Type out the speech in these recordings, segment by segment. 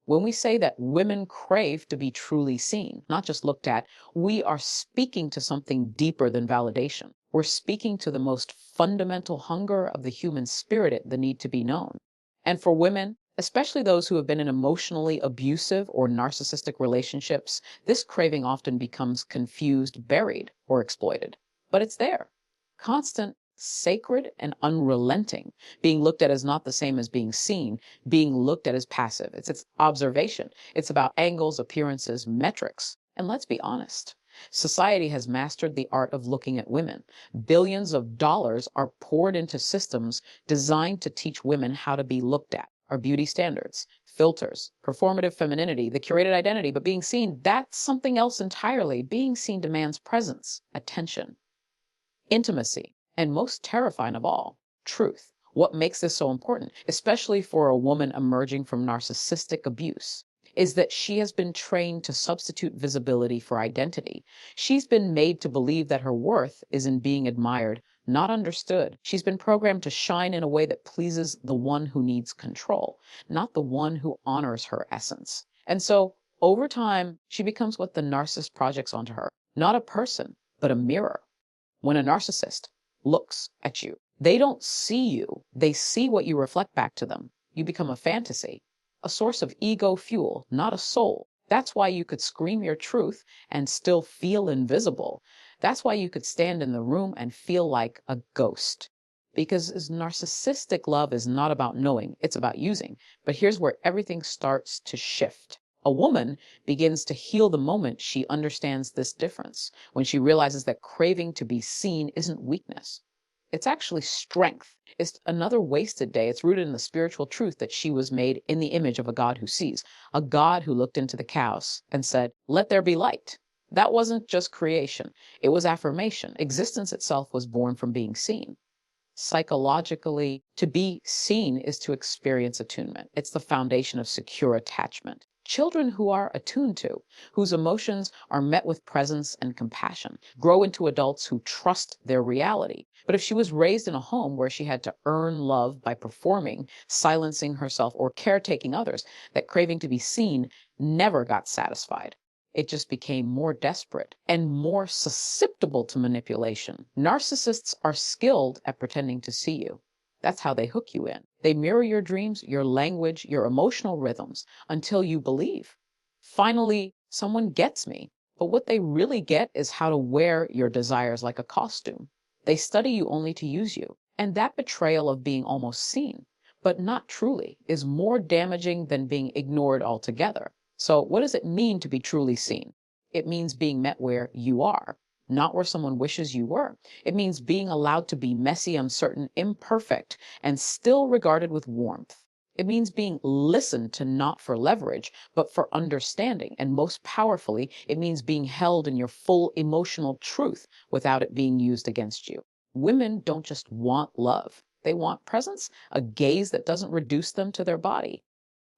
When we say that women crave to be truly seen, not just looked at, we are speaking to something deeper than validation. We're speaking to the most fundamental hunger of the human spirit, the need to be known. And for women, especially those who have been in emotionally abusive or narcissistic relationships, this craving often becomes confused, buried, or exploited. But it's there, constant, sacred, and unrelenting, being looked at as not the same as being seen, being looked at as passive. It's observation. It's about angles, appearances, metrics. And let's be honest, society has mastered the art of looking at women. Billions of dollars are poured into systems designed to teach women how to be looked at. Our beauty standards, filters, performative femininity, the curated identity, but being seen, that's something else entirely. Being seen demands presence, attention, intimacy, and most terrifying of all, truth. What makes this so important, especially for a woman emerging from narcissistic abuse, is that she has been trained to substitute visibility for identity. She's been made to believe that her worth is in being admired, not understood. She's been programmed to shine in a way that pleases the one who needs control, not the one who honors her essence. And so, over time, she becomes what the narcissist projects onto her, not a person, but a mirror. When a narcissist looks at you, they don't see you, they see what you reflect back to them. You become a fantasy, a source of ego fuel, not a soul. That's why you could scream your truth and still feel invisible. That's why you could stand in the room and feel like a ghost. Because narcissistic love is not about knowing, it's about using. But here's where everything starts to shift. A woman begins to heal the moment she understands this difference, when she realizes that craving to be seen isn't weakness. It's actually strength. It's another wasted day. It's rooted in the spiritual truth that she was made in the image of a God who sees, a God who looked into the chaos and said, "Let there be light." That wasn't just creation. It was affirmation. Existence itself was born from being seen. Psychologically, to be seen is to experience attunement. It's the foundation of secure attachment. Children who are attuned to, whose emotions are met with presence and compassion, grow into adults who trust their reality. But if she was raised in a home where she had to earn love by performing, silencing herself, or caretaking others, that craving to be seen never got satisfied. It just became more desperate and more susceptible to manipulation. Narcissists are skilled at pretending to see you. That's how they hook you in. They mirror your dreams, your language, your emotional rhythms until you believe. Finally, someone gets me. But what they really get is how to wear your desires like a costume. They study you only to use you. And that betrayal of being almost seen, but not truly, is more damaging than being ignored altogether. So what does it mean to be truly seen? It means being met where you are, not where someone wishes you were. It means being allowed to be messy, uncertain, imperfect, and still regarded with warmth. It means being listened to not for leverage, but for understanding. And most powerfully, it means being held in your full emotional truth without it being used against you. Women don't just want love. They want presence, a gaze that doesn't reduce them to their body,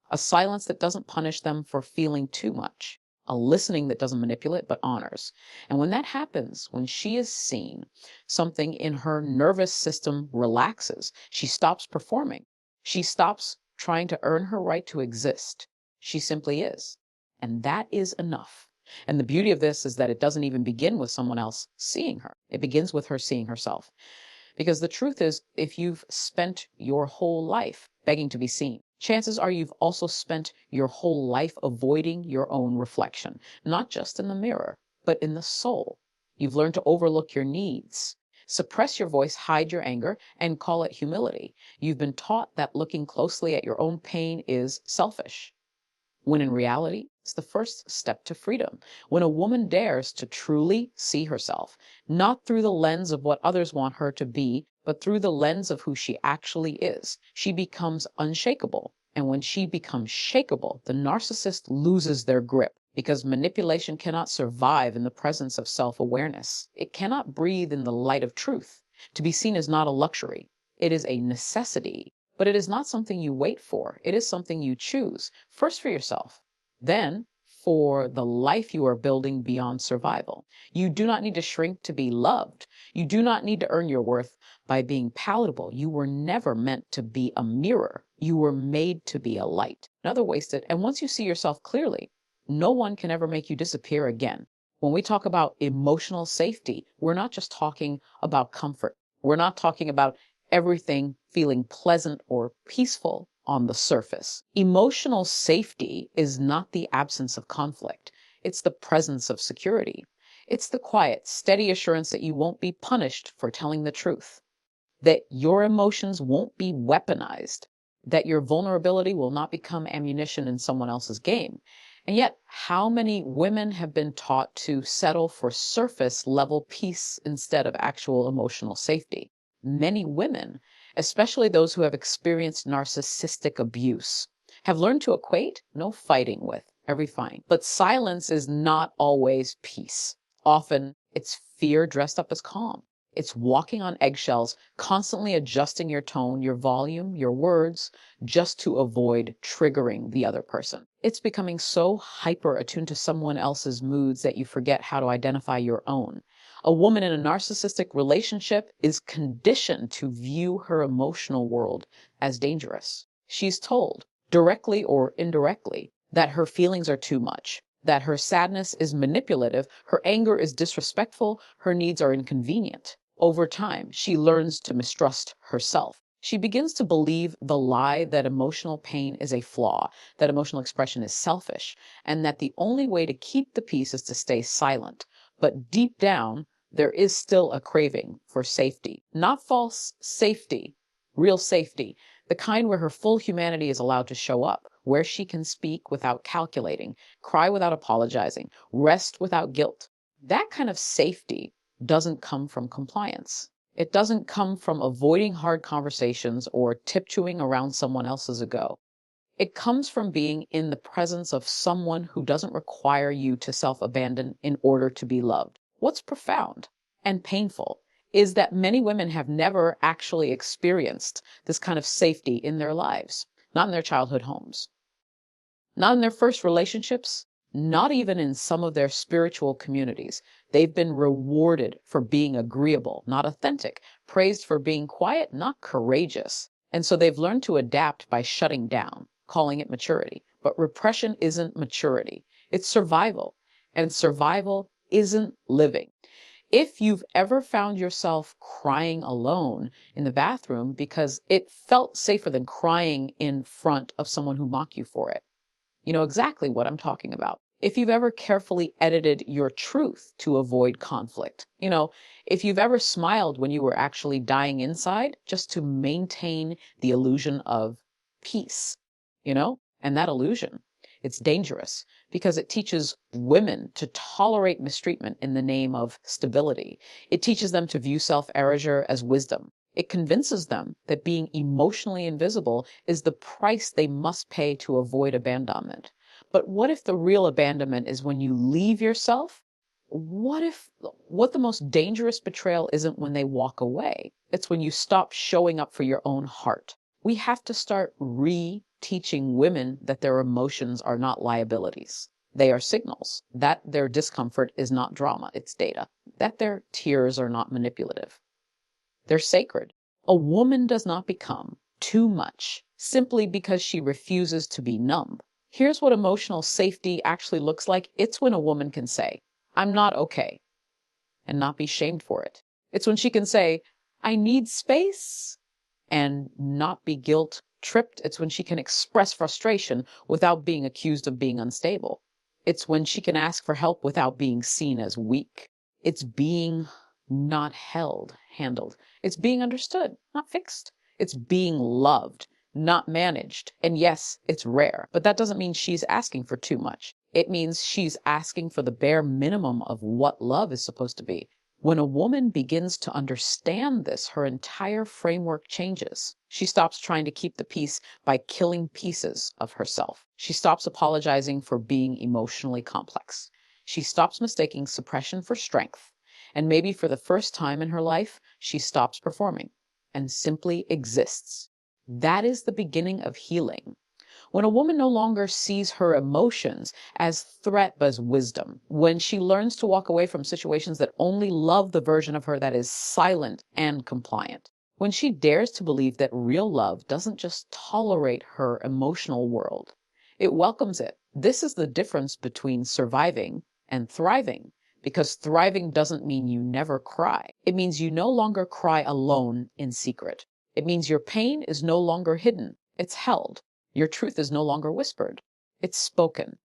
a silence that doesn't punish them for feeling too much, a listening that doesn't manipulate but honors. And when that happens, when she is seen, something in her nervous system relaxes. She stops performing. She stops trying to earn her right to exist. She simply is. And that is enough. And the beauty of this is that it doesn't even begin with someone else seeing her. It begins with her seeing herself. Because the truth is, if you've spent your whole life begging to be seen, chances are you've also spent your whole life avoiding your own reflection, not just in the mirror, but in the soul. You've learned to overlook your needs, suppress your voice, hide your anger, and call it humility. You've been taught that looking closely at your own pain is selfish, when in reality, it's the first step to freedom. When a woman dares to truly see herself, not through the lens of what others want her to be, but through the lens of who she actually is, she becomes unshakable. And when she becomes shakable, the narcissist loses their grip, because manipulation cannot survive in the presence of self-awareness. It cannot breathe in the light of truth. To be seen is not a luxury. It is a necessity. But it is not something you wait for. It is something you choose, first for yourself, then for the life you are building beyond survival. You do not need to shrink to be loved. You do not need to earn your worth by being palatable. You were never meant to be a mirror. You were made to be a light. another wasted. And once you see yourself clearly, no one can ever make you disappear again. When we talk about emotional safety, we're not just talking about comfort. We're not talking about everything feeling pleasant or peaceful on the surface. Emotional safety is not the absence of conflict. It's the presence of security. It's the quiet, steady assurance that you won't be punished for telling the truth, that your emotions won't be weaponized, that your vulnerability will not become ammunition in someone else's game. And yet, how many women have been taught to settle for surface level peace instead of actual emotional safety? Many women, especially those who have experienced narcissistic abuse, have learned to equate no fighting with every fine. But silence is not always peace. Often it's fear dressed up as calm. It's walking on eggshells, constantly adjusting your tone, your volume, your words, just to avoid triggering the other person. It's becoming so hyper attuned to someone else's moods that you forget how to identify your own. A woman in a narcissistic relationship is conditioned to view her emotional world as dangerous. She's told, directly or indirectly, that her feelings are too much, that her sadness is manipulative, her anger is disrespectful, her needs are inconvenient. Over time, she learns to mistrust herself. She begins to believe the lie that emotional pain is a flaw, that emotional expression is selfish, and that the only way to keep the peace is to stay silent. But deep down, there is still a craving for safety. Not false safety, real safety, the kind where her full humanity is allowed to show up, where she can speak without calculating, cry without apologizing, rest without guilt. That kind of safety doesn't come from compliance. It doesn't come from avoiding hard conversations or tiptoeing around someone else's ego. It comes from being in the presence of someone who doesn't require you to self-abandon in order to be loved. What's profound and painful is that many women have never actually experienced this kind of safety in their lives, not in their childhood homes, not in their first relationships, not even in some of their spiritual communities. They've been rewarded for being agreeable, not authentic, praised for being quiet, not courageous. And so they've learned to adapt by shutting down, calling it maturity. But repression isn't maturity, it's survival. And survival isn't living. If you've ever found yourself crying alone in the bathroom because it felt safer than crying in front of someone who mocked you for it, you know exactly what I'm talking about. If you've ever carefully edited your truth to avoid conflict, if you've ever smiled when you were actually dying inside just to maintain the illusion of peace, and that illusion, it's dangerous because it teaches women to tolerate mistreatment in the name of stability. It teaches them to view self-erasure as wisdom. It convinces them that being emotionally invisible is the price they must pay to avoid abandonment. But what if the real abandonment is when you leave yourself? What the most dangerous betrayal isn't when they walk away? It's when you stop showing up for your own heart. We have to start re-teaching women that their emotions are not liabilities. They are signals, that their discomfort is not drama, it's data, that their tears are not manipulative. They're sacred. A woman does not become too much simply because she refuses to be numb. Here's what emotional safety actually looks like. It's when a woman can say, I'm not okay, and not be shamed for it. It's when she can say, I need space, and not be guilt tripped. It's when she can express frustration without being accused of being unstable. It's when she can ask for help without being seen as weak. It's being not handled. It's being understood, not fixed. It's being loved, not managed. And yes, it's rare, but that doesn't mean she's asking for too much. It means she's asking for the bare minimum of what love is supposed to be. When a woman begins to understand this, her entire framework changes. She stops trying to keep the peace by killing pieces of herself. She stops apologizing for being emotionally complex. She stops mistaking suppression for strength. And maybe for the first time in her life, she stops performing and simply exists. That is the beginning of healing. When a woman no longer sees her emotions as threat but as wisdom, when she learns to walk away from situations that only love the version of her that is silent and compliant, when she dares to believe that real love doesn't just tolerate her emotional world, It welcomes it. This is the difference between surviving and thriving, because thriving doesn't mean you never cry. It means you no longer cry alone in secret. It means your pain is no longer hidden, it's held. Your truth is no longer whispered, it's spoken.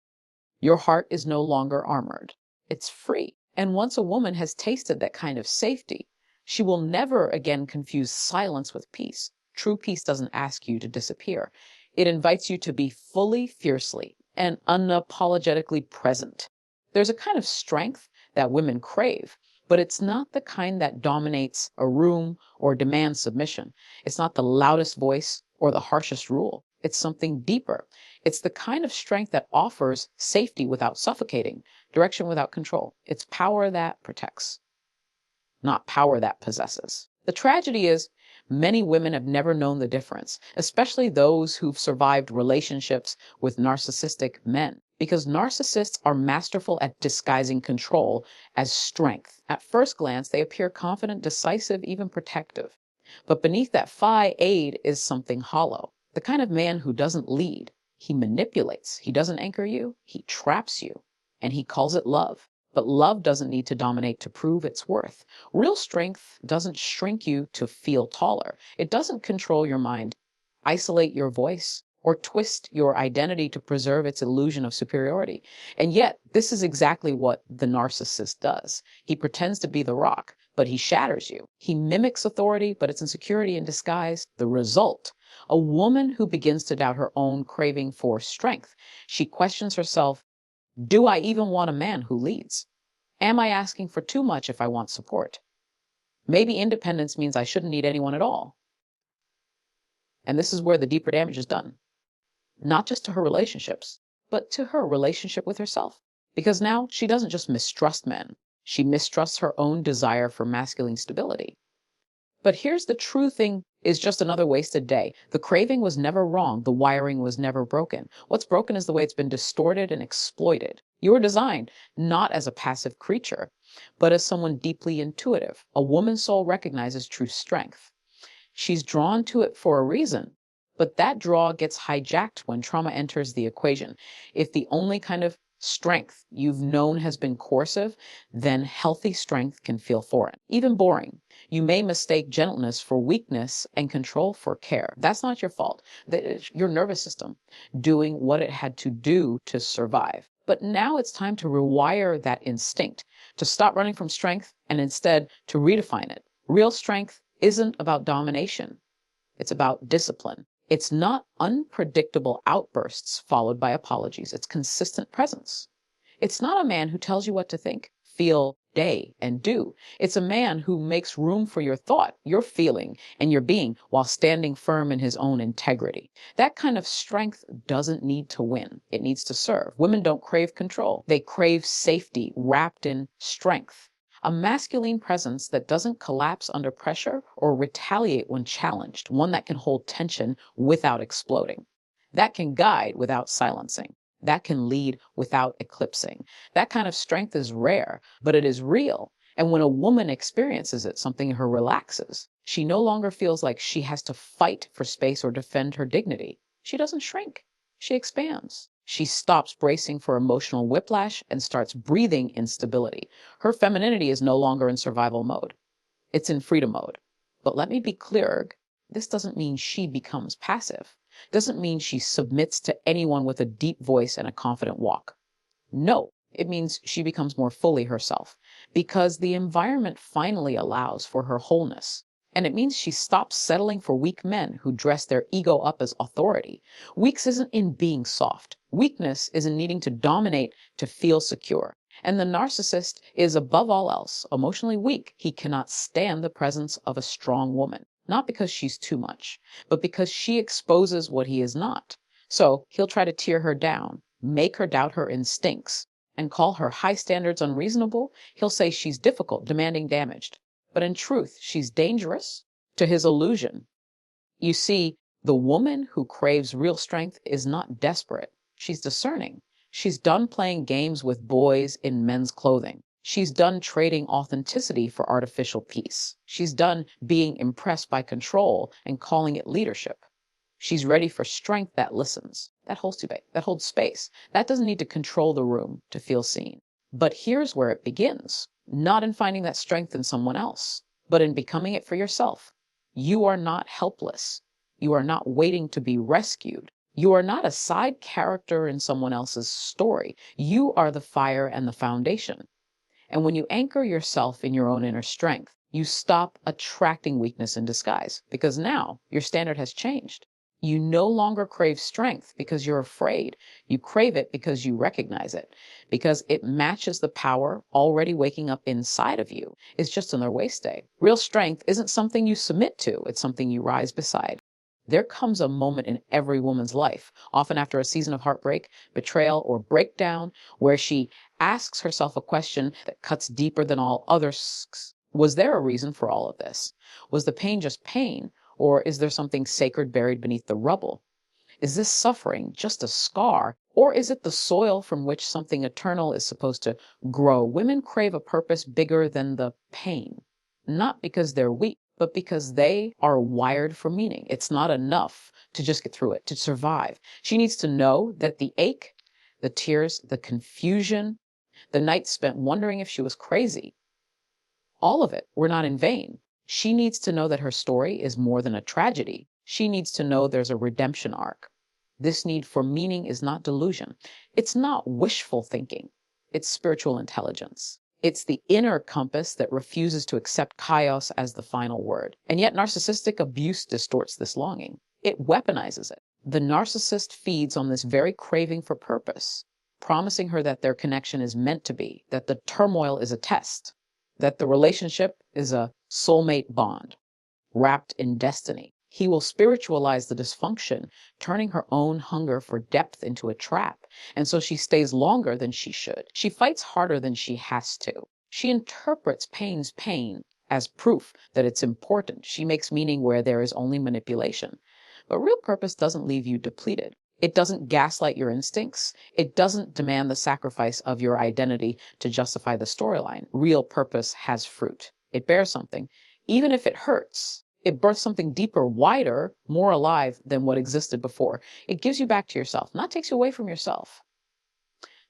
Your heart is no longer armored, it's free. And once a woman has tasted that kind of safety, she will never again confuse silence with peace. True peace doesn't ask you to disappear. It invites you to be fully, fiercely, and unapologetically present. There's a kind of strength that women crave, but it's not the kind that dominates a room or demands submission. It's not the loudest voice or the harshest rule. It's something deeper. It's the kind of strength that offers safety without suffocating, direction without control. It's power that protects, not power that possesses. The tragedy is many women have never known the difference, especially those who've survived relationships with narcissistic men, because narcissists are masterful at disguising control as strength. At first glance, they appear confident, decisive, even protective. But beneath that aid is something hollow. The kind of man who doesn't lead. He manipulates. He doesn't anchor you. He traps you. And he calls it love. But love doesn't need to dominate to prove its worth. Real strength doesn't shrink you to feel taller. It doesn't control your mind, isolate your voice, or twist your identity to preserve its illusion of superiority. And yet, this is exactly what the narcissist does. He pretends to be the rock, but he shatters you. He mimics authority, but it's insecurity in disguise. The result, a woman who begins to doubt her own craving for strength. She questions herself, do I even want a man who leads? Am I asking for too much if I want support? Maybe independence means I shouldn't need anyone at all. And this is where the deeper damage is done. Not just to her relationships, but to her relationship with herself. Because now she doesn't just mistrust men, she mistrusts her own desire for masculine stability. But here's the true thing is just another wasted day. The craving was never wrong. The wiring was never broken. What's broken is the way it's been distorted and exploited. You were designed not as a passive creature, but as someone deeply intuitive. A woman's soul recognizes true strength. She's drawn to it for a reason, but that draw gets hijacked when trauma enters the equation. If the only kind of strength you've known has been coercive, then healthy strength can feel foreign, even boring. You may mistake gentleness for weakness and control for care. That's not your fault. It's your nervous system doing what it had to do to survive. But now it's time to rewire that instinct, to stop running from strength and instead to redefine it. Real strength isn't about domination. It's about discipline. It's not unpredictable outbursts followed by apologies. It's consistent presence. It's not a man who tells you what to think, feel, day, and do. It's a man who makes room for your thought, your feeling, and your being while standing firm in his own integrity. That kind of strength doesn't need to win. It needs to serve. Women don't crave control. They crave safety wrapped in strength. A masculine presence that doesn't collapse under pressure or retaliate when challenged, one that can hold tension without exploding, that can guide without silencing, that can lead without eclipsing. That kind of strength is rare, but it is real. And when a woman experiences it, something in her relaxes. She no longer feels like she has to fight for space or defend her dignity. She doesn't shrink, she expands. She stops bracing for emotional whiplash and starts breathing in stability. Her femininity is no longer in survival mode. It's in freedom mode. But let me be clear, this doesn't mean she becomes passive. Doesn't mean she submits to anyone with a deep voice and a confident walk. No, it means she becomes more fully herself because the environment finally allows for her wholeness. And it means she stops settling for weak men who dress their ego up as authority. Weakness isn't in being soft. Weakness is in needing to dominate to feel secure. And the narcissist is above all else emotionally weak. He cannot stand the presence of a strong woman, not because she's too much, but because she exposes what he is not. So he'll try to tear her down, make her doubt her instincts, and call her high standards unreasonable. He'll say she's difficult, demanding, damaged. But in truth, she's dangerous to his illusion. You see, the woman who craves real strength is not desperate. She's discerning. She's done playing games with boys in men's clothing. She's done trading authenticity for artificial peace. She's done being impressed by control and calling it leadership. She's ready for strength that listens, that holds space, that doesn't need to control the room to feel seen. But here's where it begins, not in finding that strength in someone else, but in becoming it for yourself. You are not helpless. You are not waiting to be rescued. You are not a side character in someone else's story. You are the fire and the foundation. And when you anchor yourself in your own inner strength, you stop attracting weakness in disguise because now your standard has changed. You no longer crave strength because you're afraid. You crave it because you recognize it, because it matches the power already waking up inside of you. It's just another way stay. Real strength isn't something you submit to, it's something you rise beside. There comes a moment in every woman's life, often after a season of heartbreak, betrayal, or breakdown, where she asks herself a question that cuts deeper than all others. Was there a reason for all of this? Was the pain just pain, or is there something sacred buried beneath the rubble? Is this suffering just a scar, or is it the soil from which something eternal is supposed to grow? Women crave a purpose bigger than the pain, not because they're weak, but because they are wired for meaning. It's not enough to just get through it, to survive. She needs to know that the ache, the tears, the confusion, the nights spent wondering if she was crazy, all of it were not in vain. She needs to know that her story is more than a tragedy. She needs to know there's a redemption arc. This need for meaning is not delusion. It's not wishful thinking. It's spiritual intelligence. It's the inner compass that refuses to accept chaos as the final word. And yet narcissistic abuse distorts this longing. It weaponizes it. The narcissist feeds on this very craving for purpose, promising her that their connection is meant to be, that the turmoil is a test, that the relationship is a soulmate bond wrapped in destiny. He will spiritualize the dysfunction, turning her own hunger for depth into a trap. And so she stays longer than she should. She fights harder than she has to. She interprets pain's pain as proof that it's important. She makes meaning where there is only manipulation. But real purpose doesn't leave you depleted. It doesn't gaslight your instincts. It doesn't demand the sacrifice of your identity to justify the storyline. Real purpose has fruit. It bears something. Even if it hurts, it births something deeper, wider, more alive than what existed before. It gives you back to yourself, not takes you away from yourself.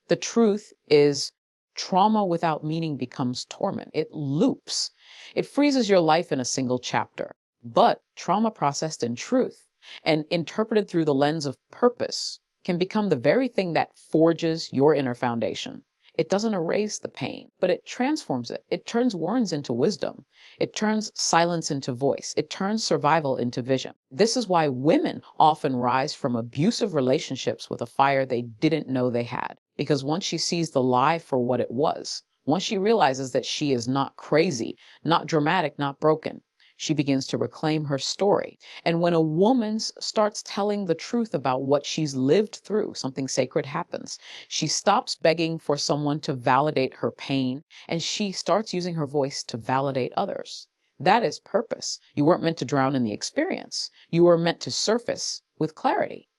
The truth is, trauma without meaning becomes torment. It loops. It freezes your life in a single chapter. But trauma processed in truth and interpreted through the lens of purpose can become the very thing that forges your inner foundation. It doesn't erase the pain, but it transforms it. It turns words into wisdom. It turns silence into voice. It turns survival into vision. This is why women often rise from abusive relationships with a fire they didn't know they had. Because once she sees the lie for what it was, once she realizes that she is not crazy, not dramatic, not broken, she begins to reclaim her story. And when a woman starts telling the truth about what she's lived through, something sacred happens. She stops begging for someone to validate her pain, and she starts using her voice to validate others. That is purpose. You weren't meant to drown in the experience. You were meant to surface with clarity,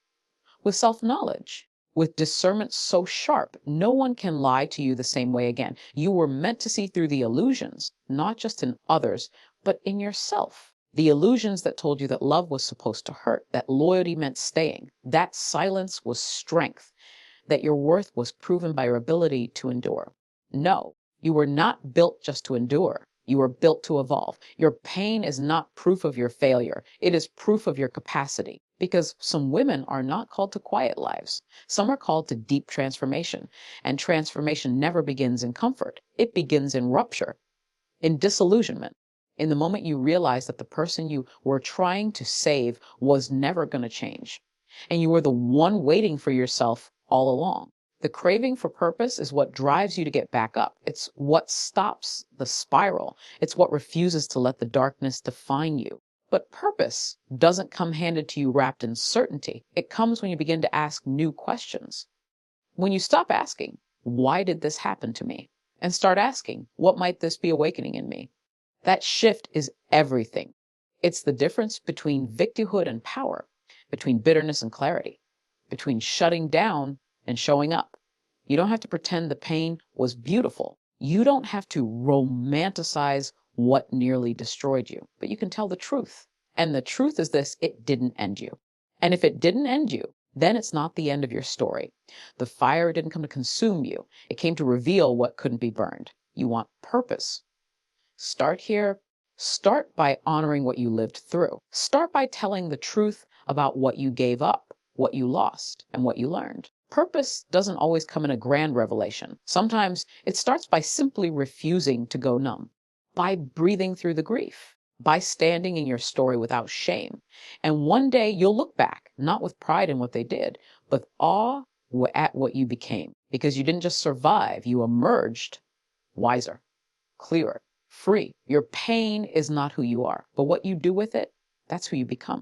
with self-knowledge, with discernment so sharp, no one can lie to you the same way again. You were meant to see through the illusions, not just in others, but in yourself. The illusions that told you that love was supposed to hurt, that loyalty meant staying, that silence was strength, that your worth was proven by your ability to endure. No, you were not built just to endure. You were built to evolve. Your pain is not proof of your failure. It is proof of your capacity. Because some women are not called to quiet lives. Some are called to deep transformation. And transformation never begins in comfort. It begins in rupture, in disillusionment, in the moment you realize that the person you were trying to save was never going to change. And you were the one waiting for yourself all along. The craving for purpose is what drives you to get back up. It's what stops the spiral. It's what refuses to let the darkness define you. But purpose doesn't come handed to you wrapped in certainty. It comes when you begin to ask new questions. When you stop asking, why did this happen to me? And start asking, what might this be awakening in me? That shift is everything. It's the difference between victimhood and power, between bitterness and clarity, between shutting down and showing up. You don't have to pretend the pain was beautiful. You don't have to romanticize what nearly destroyed you, but you can tell the truth. And the truth is this: it didn't end you. And if it didn't end you, then it's not the end of your story. The fire didn't come to consume you. It came to reveal what couldn't be burned. You want purpose. Start here. Start by honoring what you lived through. Start by telling the truth about what you gave up, what you lost, and what you learned. Purpose doesn't always come in a grand revelation. Sometimes it starts by simply refusing to go numb, by breathing through the grief, by standing in your story without shame. And one day you'll look back, not with pride in what they did, but awe at what you became. Because you didn't just survive, you emerged wiser, clearer, free. Your pain is not who you are, but what you do with it, that's who you become.